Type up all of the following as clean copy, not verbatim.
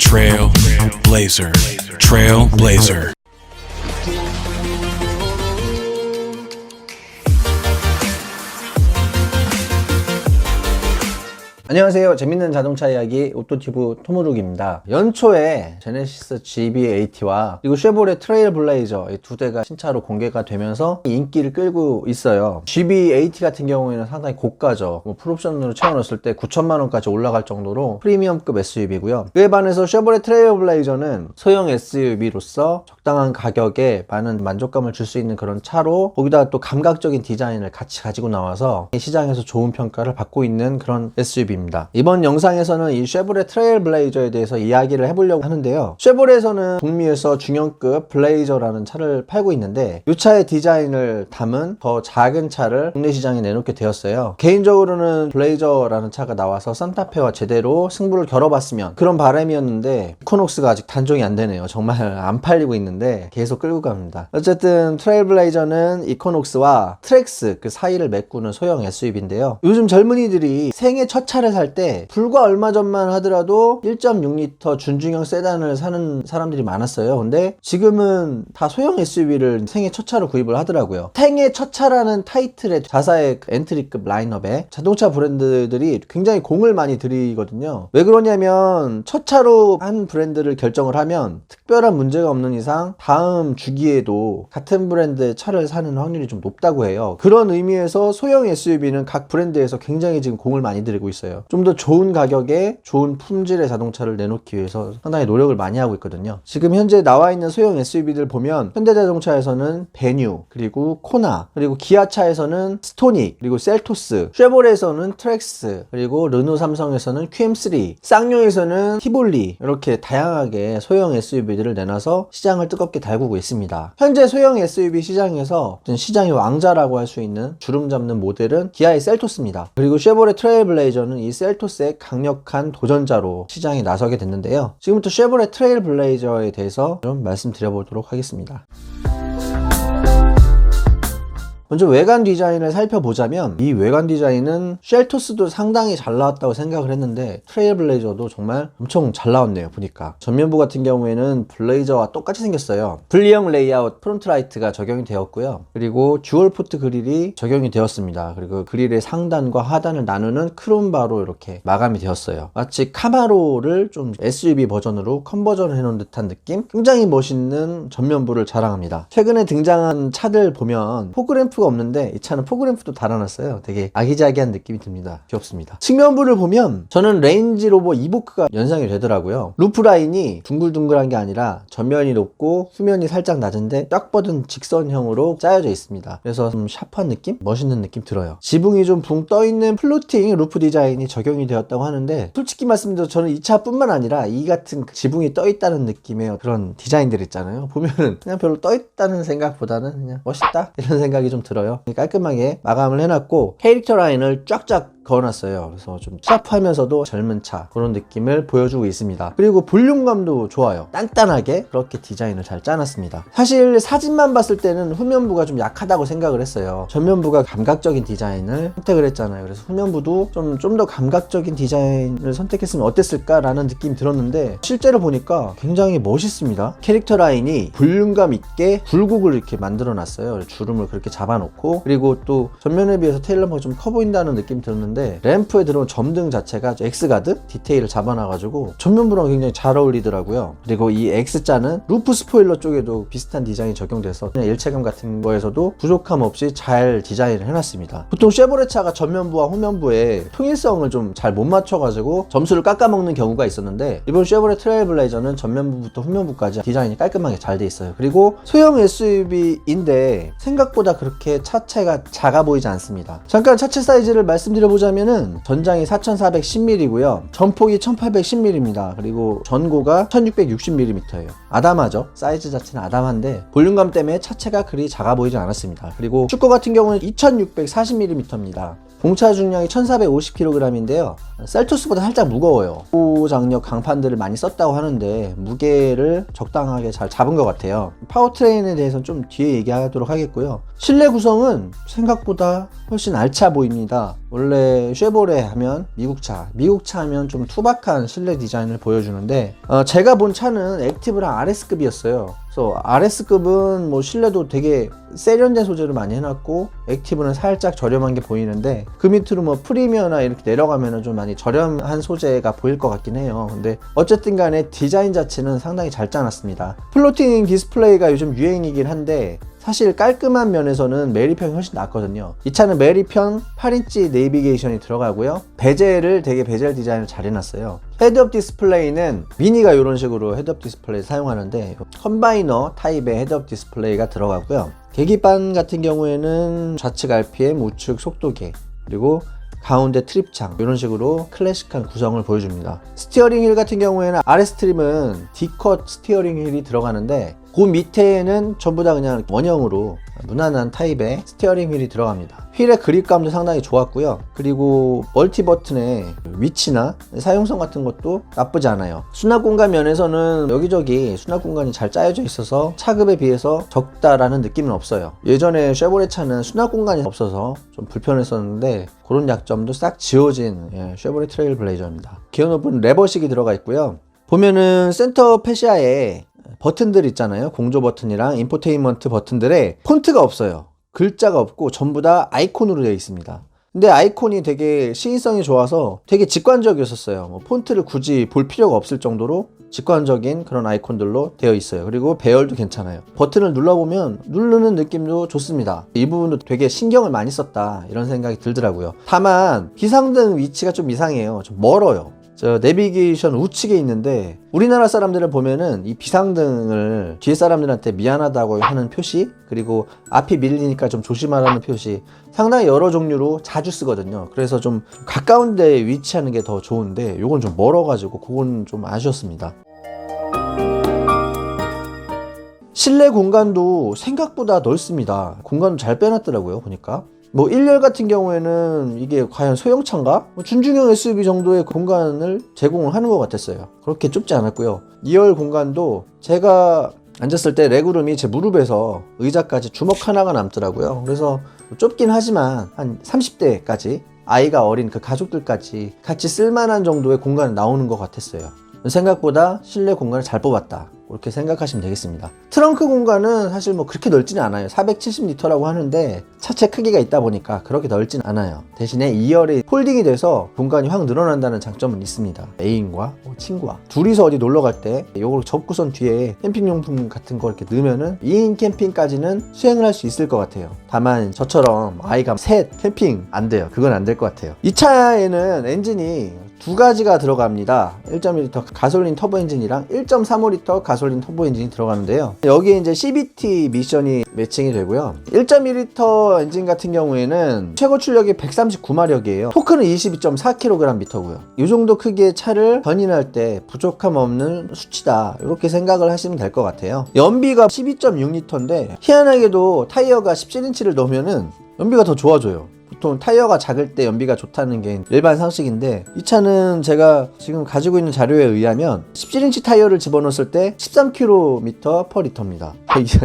Trailblazer. Trailblazer. 안녕하세요. 재밌는 자동차 이야기 오토티브 토무룩입니다. 연초에 제네시스 GV80와 그리고 쉐보레 트레일블레이저 이 두 대가 신차로 공개가 되면서 인기를 끌고 있어요. GV80 같은 경우에는 상당히 고가죠. 풀옵션으로 채워넣었을 때 9천만 원까지 올라갈 정도로 프리미엄급 SUV고요. 그에 반해서 쉐보레 트레일블레이저는 소형 SUV로서 적당한 가격에 많은 만족감을 줄 수 있는 그런 차로, 거기다가 또 감각적인 디자인을 같이 가지고 나와서 시장에서 좋은 평가를 받고 있는 그런 SUV입니다. 이번 영상에서는 이 쉐보레 트레일블레이저에 대해서 이야기를 해보려고 하는데요. 쉐보레에서는 북미에서 중형급 블레이저라는 차를 팔고 있는데 이 차의 디자인을 담은 더 작은 차를 국내 시장에 내놓게 되었어요. 개인적으로는 블레이저라는 차가 나와서 산타페와 제대로 승부를 겨뤄봤으면 그런 바람이었는데 이코녹스가 아직 단종이 안 되네요. 정말 안 팔리고 있는데 계속 끌고 갑니다. 어쨌든 트레일블레이저는 이코녹스와 트랙스 그 사이를 메꾸는 소형 SUV인데요. 요즘 젊은이들이 생애 첫 차를 살 때 불과 얼마 전만 하더라도 1.6L 준중형 세단을 사는 사람들이 많았어요. 근데 지금은 다 소형 SUV를 생애 첫 차로 구입을 하더라고요. 생애 첫 차라는 타이틀의 자사의 엔트리급 라인업에 자동차 브랜드들이 굉장히 공을 많이 들이거든요. 왜 그러냐면 첫 차로 한 브랜드를 결정을 하면 특별한 문제가 없는 이상 다음 주기에도 같은 브랜드의 차를 사는 확률이 좀 높다고 해요. 그런 의미에서 소형 SUV는 각 브랜드에서 굉장히 지금 공을 많이 들이고 있어요. 좀 더 좋은 가격에 좋은 품질의 자동차를 내놓기 위해서 상당히 노력을 많이 하고 있거든요. 지금 현재 나와 있는 소형 SUV들 보면 현대자동차에서는 베뉴, 그리고 코나, 그리고 기아차에서는 스토닉, 그리고 셀토스, 쉐보레에서는 트랙스, 그리고 르노 삼성에서는 QM3, 쌍용에서는 티볼리, 이렇게 다양하게 소형 SUV들을 내놔서 시장을 뜨겁게 달구고 있습니다. 현재 소형 SUV 시장에서 시장의 왕자라고 할 수 있는 주름 잡는 모델은 기아의 셀토스입니다. 그리고 쉐보레 트레일블레이저는 이 셀토스의 강력한 도전자로 시장에 나서게 됐는데요. 지금부터 쉐보레 트레일블레이저에 대해서 좀 말씀드려보도록 하겠습니다. 먼저 외관 디자인을 살펴보자면 이 외관 디자인은 쉘토스도 상당히 잘 나왔다고 생각을 했는데 트레일블레이저도 정말 엄청 잘 나왔네요. 보니까 전면부 같은 경우에는 블레이저와 똑같이 생겼어요. 분리형 레이아웃 프론트 라이트가 적용이 되었고요. 그리고 듀얼 포트 그릴이 적용이 되었습니다. 그리고 그릴의 상단과 하단을 나누는 크롬바로 이렇게 마감이 되었어요. 마치 카마로를 좀 SUV 버전으로 컨버전을 해놓은 듯한 느낌? 굉장히 멋있는 전면부를 자랑합니다. 최근에 등장한 차들 보면 포그램프 없는데 이 차는 포그램프도 달아놨어요. 되게 아기자기한 느낌이 듭니다. 귀엽습니다. 측면부를 보면 저는 레인지로버 이보크가 연상이 되더라고요. 루프 라인이 둥글둥글한 게 아니라 전면이 높고 후면이 살짝 낮은데 쫙 뻗은 직선형으로 짜여져 있습니다. 그래서 좀 샤프한 느낌? 멋있는 느낌 들어요. 지붕이 좀 붕 떠있는 플로팅 루프 디자인이 적용이 되었다고 하는데 솔직히 말씀드려 저는 이 차뿐만 아니라 이 같은 지붕이 떠있다는 느낌의 그런 디자인들 있잖아요. 보면은 그냥 별로 떠있다는 생각보다는 그냥 멋있다? 이런 생각이 좀 들어요. 깔끔하게 마감을 해놨고 캐릭터 라인을 쫙쫙 그어놨어요. 그래서 좀 샤프하면서도 젊은 차 그런 느낌을 보여주고 있습니다. 그리고 볼륨감도 좋아요. 단단하게 그렇게 디자인을 잘 짜놨습니다. 사실 사진만 봤을 때는 후면부가 좀 약하다고 생각을 했어요. 전면부가 감각적인 디자인을 선택을 했잖아요. 그래서 후면부도 좀 더 감각적인 디자인을 선택했으면 어땠을까라는 느낌이 들었는데 실제로 보니까 굉장히 멋있습니다. 캐릭터 라인이 볼륨감 있게 굴곡을 이렇게 만들어 놨어요. 주름을 그렇게 잡아놓고, 그리고 또 전면에 비해서 테일럼프가 좀 커 보인다는 느낌이 들었는데 램프에 들어온 점등 자체가 X가드 디테일을 잡아놔가지고 전면부랑 굉장히 잘 어울리더라고요. 그리고 이 X자는 루프 스포일러 쪽에도 비슷한 디자인이 적용돼서 그냥 일체감 같은 거에서도 부족함 없이 잘 디자인을 해놨습니다. 보통 쉐보레 차가 전면부와 후면부에 통일성을 좀 잘 못 맞춰가지고 점수를 깎아먹는 경우가 있었는데 이번 쉐보레 트레일블레이저는 전면부부터 후면부까지 디자인이 깔끔하게 잘 돼 있어요. 그리고 소형 SUV인데 생각보다 그렇게 차체가 작아 보이지 않습니다. 잠깐 차체 사이즈를 말씀드려보자면은 전장이 4410mm고요. 전폭이 1810mm입니다. 그리고 전고가 1660mm예요. 아담하죠? 사이즈 자체는 아담한데 볼륨감 때문에 차체가 그리 작아 보이지 않았습니다. 그리고 축구 같은 경우는 2640mm입니다. 공차 중량이 1450kg인데요. 셀토스보다 살짝 무거워요. 고장력 강판들을 많이 썼다고 하는데 무게를 적당하게 잘 잡은 것 같아요. 파워트레인에 대해서는 좀 뒤에 얘기하도록 하겠고요. 실내 구성은 생각보다 훨씬 알차 보입니다. 원래 쉐보레 하면 미국차 하면 좀 투박한 실내 디자인을 보여주는데 제가 본 차는 액티브랑 RS급이었어요. 그래서 RS급은 뭐 실내도 되게 세련된 소재를 많이 해놨고 액티브는 살짝 저렴한 게 보이는데 그 밑으로 뭐 프리미어나 이렇게 내려가면은 좀 많이 저렴한 소재가 보일 것 같긴 해요. 근데 어쨌든 간에 디자인 자체는 상당히 잘 짜놨습니다. 플로팅 디스플레이가 요즘 유행이긴 한데 사실 깔끔한 면에서는 메리편이 훨씬 낫거든요. 이 차는 메리편 8인치 내비게이션이 들어가고요. 베젤을 되게 베젤 디자인을 잘 해놨어요. 헤드업 디스플레이는 미니가 이런 식으로 헤드업 디스플레이 사용하는데 컴바이너 타입의 헤드업 디스플레이가 들어가고요. 계기판 같은 경우에는 좌측 RPM, 우측 속도계, 그리고 가운데 트립창 이런 식으로 클래식한 구성을 보여줍니다. 스티어링 휠 같은 경우에는 RS 트림은 D컷 스티어링 휠이 들어가는데 그 밑에는 전부 다 그냥 원형으로 무난한 타입의 스티어링 휠이 들어갑니다. 휠의 그립감도 상당히 좋았고요. 그리고 멀티 버튼의 위치나 사용성 같은 것도 나쁘지 않아요. 수납 공간 면에서는 여기저기 수납 공간이 잘 짜여져 있어서 차급에 비해서 적다라는 느낌은 없어요. 예전에 쉐보레 차는 수납 공간이 없어서 좀 불편했었는데 그런 약점도 싹 지워진 쉐보레 트레일 블레이저입니다. 기어 높은 레버식이 들어가 있고요. 보면은 센터 패시아에 버튼들 있잖아요. 공조 버튼이랑 인포테인먼트 버튼들에 폰트가 없어요. 글자가 없고 전부 다 아이콘으로 되어 있습니다. 근데 아이콘이 되게 시인성이 좋아서 되게 직관적이었었어요. 뭐 폰트를 굳이 볼 필요가 없을 정도로 직관적인 그런 아이콘들로 되어 있어요. 그리고 배열도 괜찮아요. 버튼을 눌러보면 누르는 느낌도 좋습니다. 이 부분도 되게 신경을 많이 썼다 이런 생각이 들더라고요. 다만 비상등 위치가 좀 이상해요. 좀 멀어요. 저 내비게이션 우측에 있는데 우리나라 사람들을 보면은 이 비상등을 뒤에 사람들한테 미안하다고 하는 표시, 그리고 앞이 밀리니까 좀 조심하라는 표시 상당히 여러 종류로 자주 쓰거든요. 그래서 좀 가까운 데 위치하는 게 더 좋은데 요건 좀 멀어가지고 그건 좀 아쉬웠습니다. 실내 공간도 생각보다 넓습니다. 공간도 잘 빼놨더라고요 보니까. 뭐 1열 같은 경우에는 이게 과연 소형차인가? 준중형 SUV 정도의 공간을 제공을 하는 것 같았어요. 그렇게 좁지 않았고요. 2열 공간도 제가 앉았을 때 레그룸이 제 무릎에서 의자까지 주먹 하나가 남더라고요. 그래서 좁긴 하지만 한 30대까지 아이가 어린 그 가족들까지 같이 쓸만한 정도의 공간이 나오는 것 같았어요. 생각보다 실내 공간을 잘 뽑았다, 그렇게 생각하시면 되겠습니다. 트렁크 공간은 사실 뭐 그렇게 넓지는 않아요. 470리터라고 하는데 차체 크기가 있다 보니까 그렇게 넓진 않아요. 대신에 2열이 폴딩이 돼서 공간이 확 늘어난다는 장점은 있습니다. 애인과 친구와 둘이서 어디 놀러 갈 때 이걸 접고선 뒤에 캠핑용품 같은 거 이렇게 넣으면은 2인 캠핑까지는 수행을 할 수 있을 것 같아요. 다만 저처럼 아이가 셋 캠핑 안 돼요. 그건 안 될 것 같아요. 이 차에는 엔진이 두 가지가 들어갑니다. 1.1L 가솔린 터보 엔진이랑 1.35L 가솔린 터보 엔진이 들어가는데요. 여기에 이제 CVT 미션이 매칭이 되고요. 1.1L 엔진 같은 경우에는 최고 출력이 139마력이에요. 토크는 22.4kgm고요. 이 정도 크기의 차를 견인할 때 부족함 없는 수치다, 이렇게 생각을 하시면 될 것 같아요. 연비가 12.6L인데 희한하게도 타이어가 17인치를 넣으면은 연비가 더 좋아져요. 보통 타이어가 작을 때 연비가 좋다는 게 일반 상식인데 이 차는 제가 지금 가지고 있는 자료에 의하면 17인치 타이어를 집어넣었을 때 13km/L입니다.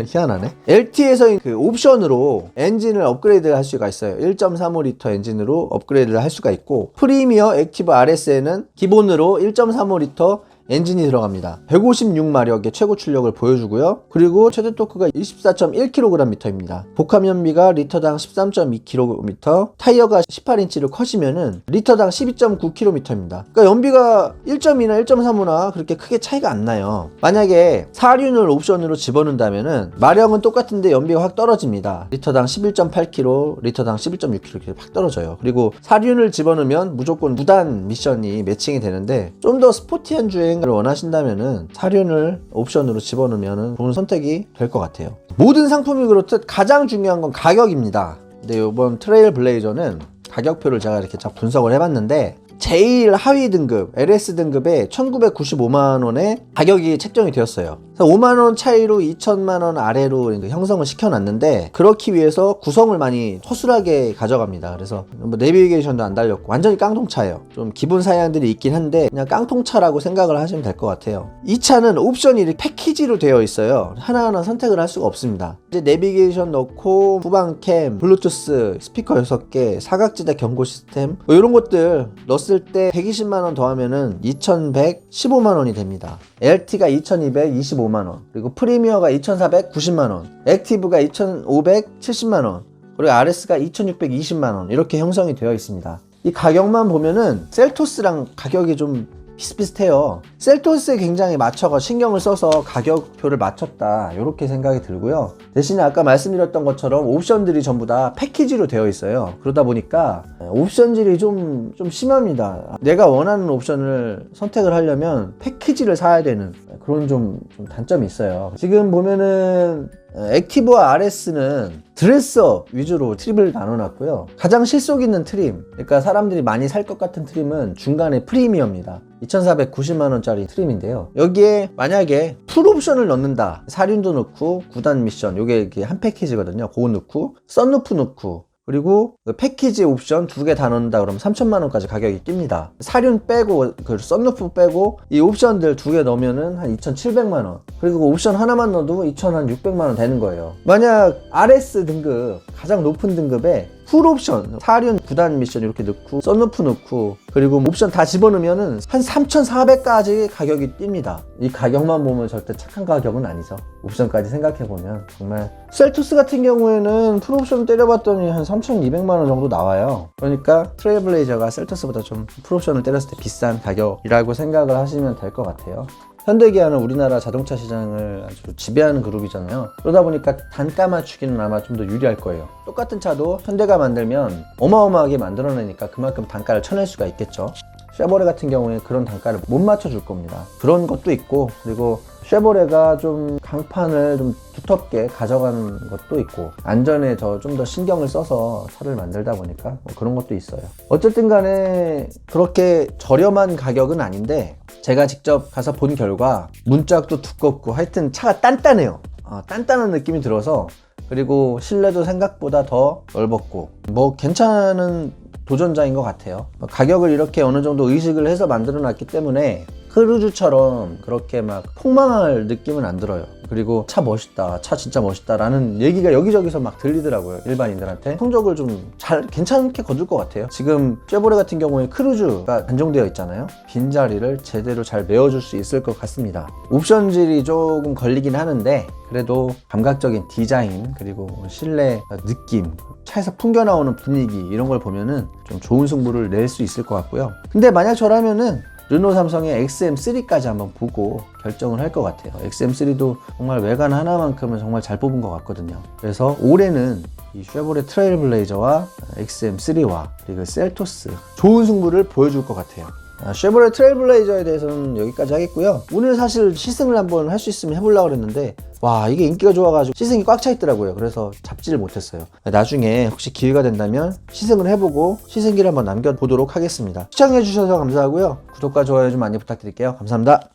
희한하네. LT에서 그 옵션으로 엔진을 업그레이드 할 수가 있어요. 1.35L 엔진으로 업그레이드를 할 수가 있고, 프리미어 액티브 RS에는 기본으로 1.35L 엔진이 들어갑니다. 156마력의 최고 출력을 보여주고요. 그리고 최대 토크가 24.1kgm입니다. 복합 연비가 리터당 13.2km, 타이어가 18인치로 커지면은 리터당 12.9km입니다. 그러니까 연비가 1.2나 1.35나 그렇게 크게 차이가 안 나요. 만약에 사륜을 옵션으로 집어넣는다면은 마력은 똑같은데 연비가 확 떨어집니다. 리터당 11.8km, 리터당 11.6km 이렇게 확 떨어져요. 그리고 사륜을 집어넣으면 무조건 무단 미션이 매칭이 되는데 좀 더 스포티한 주행 을 원하신다면은 사륜을 옵션으로 집어넣으면 좋은 선택이 될 것 같아요. 모든 상품이 그렇듯 가장 중요한 건 가격입니다. 근데 이번 트레일 블레이저는 가격표를 제가 이렇게 쫙 분석을 해봤는데 제일 하위 등급 LS 등급에 1995만원에 가격이 책정이 되었어요. 그래서 5만원 차이로 2천만원 아래로 형성을 시켜놨는데, 그렇기 위해서 구성을 많이 허술하게 가져갑니다. 그래서 뭐 내비게이션도 안 달렸고 완전히 깡통차예요. 좀 기본 사양들이 있긴 한데 그냥 깡통차라고 생각을 하시면 될 것 같아요. 이 차는 옵션이 패키지로 되어 있어요. 하나하나 선택을 할 수가 없습니다. 이제 내비게이션 넣고 후방캠, 블루투스, 스피커 6개, 사각지대 경고 시스템 뭐 이런 것들 넣었을 때 120만원 더하면은 2115만원이 됩니다. LT가 2225만원, 그리고 프리미어가 2490만원, 액티브가 2570만원, 그리고 RS가 2620만원 이렇게 형성이 되어 있습니다. 이 가격만 보면은 셀토스랑 가격이 좀 비슷비슷해요. 셀토스에 굉장히 맞춰가 신경을 써서 가격표를 맞췄다 이렇게 생각이 들고요. 대신에 아까 말씀드렸던 것처럼 옵션들이 전부 다 패키지로 되어 있어요. 그러다 보니까 옵션질이 좀 심합니다. 내가 원하는 옵션을 선택을 하려면 패키지를 사야 되는 그런 좀 단점이 있어요. 지금 보면은 액티브와 RS는 드레스업 위주로 트림을 나눠놨고요. 가장 실속 있는 트림, 그러니까 사람들이 많이 살 것 같은 트림은 중간에 프리미어입니다. 2490만원짜리 트림인데요. 여기에 만약에 풀옵션을 넣는다, 사륜도 넣고 9단 미션, 요게 한 패키지거든요. 그거 넣고 썬루프 넣고 그리고 패키지 옵션 2개 다 넣는다 그러면 3천만원까지 가격이 낍니다. 사륜 빼고 그 썬루프 빼고 이 옵션들 2개 넣으면은 한 2,700만원, 그리고 그 옵션 하나만 넣어도 2,600만원 되는 거예요. 만약 RS 등급, 가장 높은 등급에 풀 옵션, 사륜 9단 미션 이렇게 넣고 썬루프 넣고 그리고 옵션 다 집어넣으면은 한 3,400까지 가격이 뜁니다. 이 가격만 보면 절대 착한 가격은 아니죠. 옵션까지 생각해보면. 정말 셀토스 같은 경우에는 풀 옵션 때려봤더니 한 3,200만원 정도 나와요. 그러니까 트레일블레이저가 셀토스보다 좀 풀 옵션을 때렸을 때 비싼 가격이라고 생각을 하시면 될 것 같아요. 현대기아는 우리나라 자동차 시장을 아주 지배하는 그룹이잖아요. 그러다 보니까 단가 맞추기는 아마 좀 더 유리할 거예요. 똑같은 차도 현대가 만들면 어마어마하게 만들어내니까 그만큼 단가를 쳐낼 수가 있겠죠. 쉐보레 같은 경우에 그런 단가를 못 맞춰줄 겁니다. 그런 것도 있고, 그리고 쉐보레가 좀 강판을 좀 두텁게 가져가는 것도 있고, 안전에 좀 더 신경을 써서 차를 만들다 보니까 뭐 그런 것도 있어요. 어쨌든 간에 그렇게 저렴한 가격은 아닌데, 제가 직접 가서 본 결과 문짝도 두껍고 하여튼 차가 단단해요. 단단한 느낌이 들어서, 그리고 실내도 생각보다 더 넓었고 뭐 괜찮은 도전자인 것 같아요. 가격을 이렇게 어느 정도 의식을 해서 만들어 놨기 때문에 크루즈처럼 그렇게 막 폭망할 느낌은 안 들어요. 그리고 차 멋있다, 차 진짜 멋있다 라는 얘기가 여기저기서 막 들리더라고요. 일반인들한테. 성적을 좀 괜찮게 거둘 것 같아요. 지금 쉐보레 같은 경우에 크루즈가 단종되어 있잖아요. 빈자리를 제대로 잘 메워줄 수 있을 것 같습니다. 옵션질이 조금 걸리긴 하는데 그래도 감각적인 디자인, 그리고 실내 느낌, 차에서 풍겨나오는 분위기 이런 걸 보면은 좀 좋은 승부를 낼 수 있을 것 같고요. 근데 만약 저라면은 르노 삼성의 XM3까지 한번 보고 결정을 할 것 같아요. XM3도 정말 외관 하나만큼은 정말 잘 뽑은 것 같거든요. 그래서 올해는 이 쉐보레 트레일블레이저와 XM3와 그리고 셀토스 좋은 승부를 보여줄 것 같아요. 쉐보레 트레일블레이저에 대해서는 여기까지 하겠고요. 오늘 사실 시승을 한번 할 수 있으면 해보려고 했는데 와, 이게 인기가 좋아가지고 시승이 꽉 차 있더라고요. 그래서 잡지를 못했어요. 나중에 혹시 기회가 된다면 시승을 해보고 시승기를 한번 남겨보도록 하겠습니다. 시청해주셔서 감사하고요. 구독과 좋아요 좀 많이 부탁드릴게요. 감사합니다.